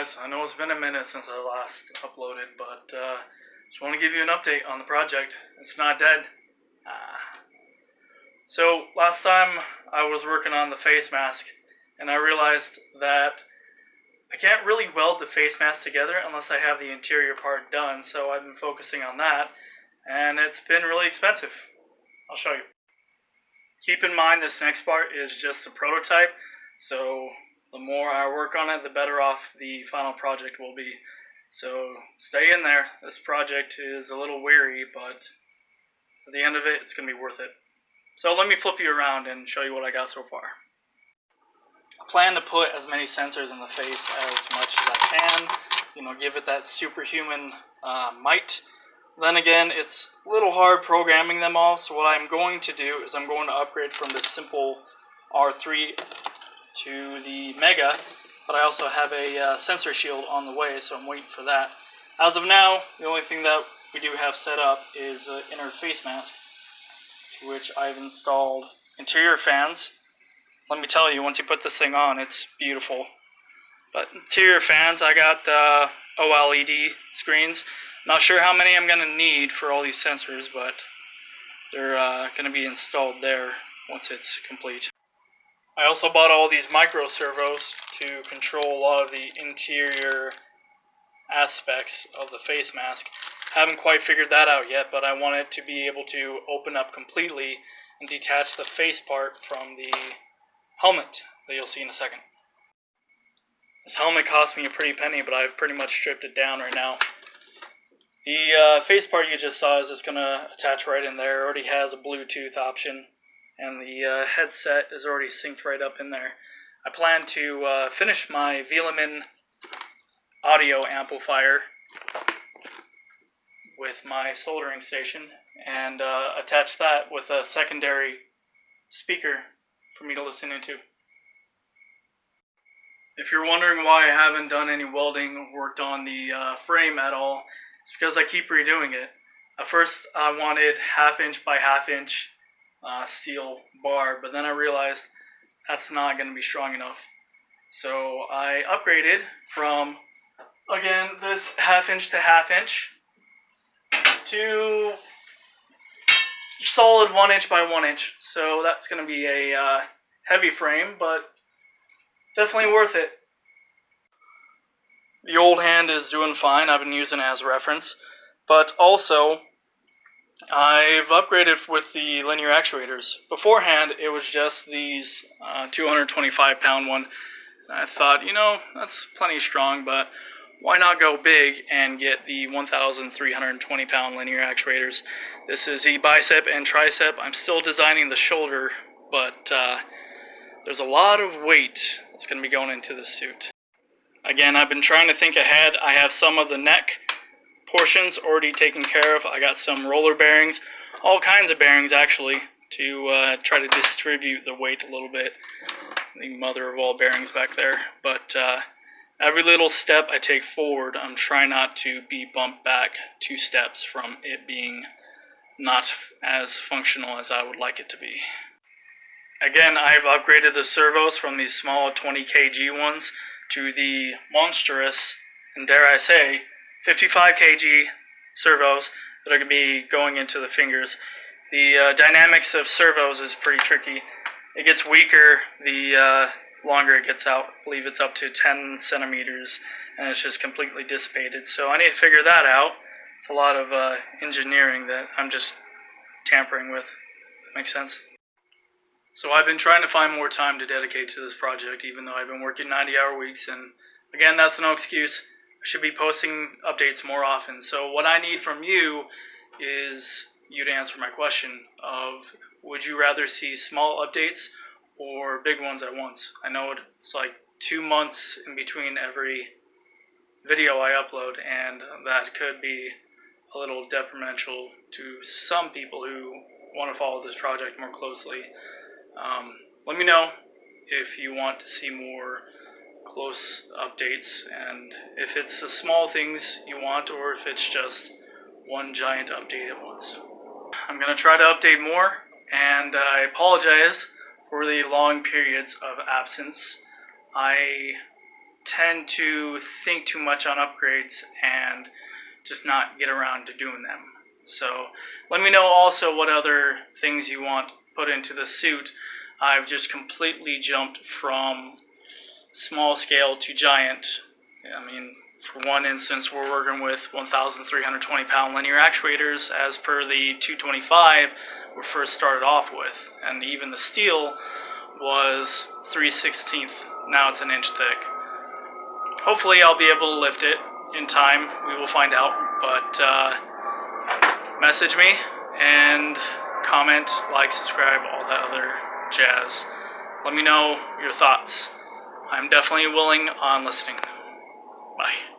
guys, I know it's been a minute since I last uploaded, but just want to give you an update on the project. It's not dead. So last time I was working on the face mask, and I realized that I can't really weld the face mask together unless I have the interior part done, so I've been focusing on that, and it's been really expensive. I'll show you. Keep in mind this next part is just a prototype, so the more I work on it, the better off the final project will be. So stay in there. This project is a little weary, but at the end of it, it's going to be worth it. So let me flip you around and show you what I got so far. I plan to put as many sensors in the face as much as I can, give it that superhuman might. Then again, it's a little hard programming them all, so what I'm going to do is I'm going to upgrade from this simple R3 to the Mega, but I also have a sensor shield on the way, so I'm waiting for that. As of now, the only thing that we do have set up is an inner face mask, to which I've installed interior fans. Let me tell you, once you put this thing on, it's beautiful. But interior fans, I got OLED screens. Not sure how many I'm going to need for all these sensors, but they're going to be installed there once it's complete. I also bought all these micro servos to control a lot of the interior aspects of the face mask. Haven't quite figured that out yet, but I want it to be able to open up completely and detach the face part from the helmet that you'll see in a second. This helmet cost me a pretty penny, but I've pretty much stripped it down right now. The face part you just saw is just going to attach right in there. It already has a Bluetooth option, and the headset is already synced right up in there. I plan to finish my Victoriam audio amplifier with my soldering station and attach that with a secondary speaker for me to listen into. If you're wondering why I haven't done any welding or worked on the frame at all, it's because I keep redoing it. At first I wanted 1/2 inch by 1/2 inch steel bar, but then I realized that's not going to be strong enough. So I upgraded from, again, this 1/2 inch to 1/2 inch to solid 1 inch by 1 inch. So that's going to be a heavy frame, but definitely worth it. The old hand is doing fine. I've been using it as a reference. But also, I've upgraded with the linear actuators. Beforehand, it was just these 225-pound one. I thought, that's plenty strong, but why not go big and get the 1,320-pound linear actuators? This is the bicep and tricep. I'm still designing the shoulder, but there's a lot of weight that's going to be going into this suit. Again, I've been trying to think ahead. I have some of the neck portions already taken care of. I got some roller bearings, all kinds of bearings actually, to try to distribute the weight a little bit. The mother of all bearings back there. But every little step I take forward, I'm trying not to be bumped back 2 steps from it being not as functional as I would like it to be. Again, I've upgraded the servos from these small 20 kg ones to the monstrous, and dare I say, 55 kg servos that are going to be going into the fingers. The dynamics of servos is pretty tricky. It gets weaker the longer it gets out. I believe it's up to 10 centimeters, and it's just completely dissipated. So I need to figure that out. It's a lot of engineering that I'm just tampering with. Makes sense? So I've been trying to find more time to dedicate to this project, even though I've been working 90-hour weeks, and again, that's no excuse. I should be posting updates more often. So what I need from you is you to answer my question of, would you rather see small updates or big ones at once? I know it's like 2 months in between every video I upload, and that could be a little detrimental to some people who want to follow this project more closely. Let me know if you want to see more close updates, and if it's the small things you want, or if it's just one giant update at once. I'm going to try to update more, and I apologize for the long periods of absence. I tend to think too much on upgrades and just not get around to doing them. So let me know also what other things you want put into the suit. I've just completely jumped from small scale to giant. I mean, for one instance, we're working with 1,320 pound linear actuators as per the 225 we first started off with, and even the steel was 3/16. Now it's an inch thick. Hopefully I'll be able to lift it in time. We will find out, but message me and comment, like, subscribe, all that other jazz. Let me know your thoughts. I'm definitely willing on listening. Bye.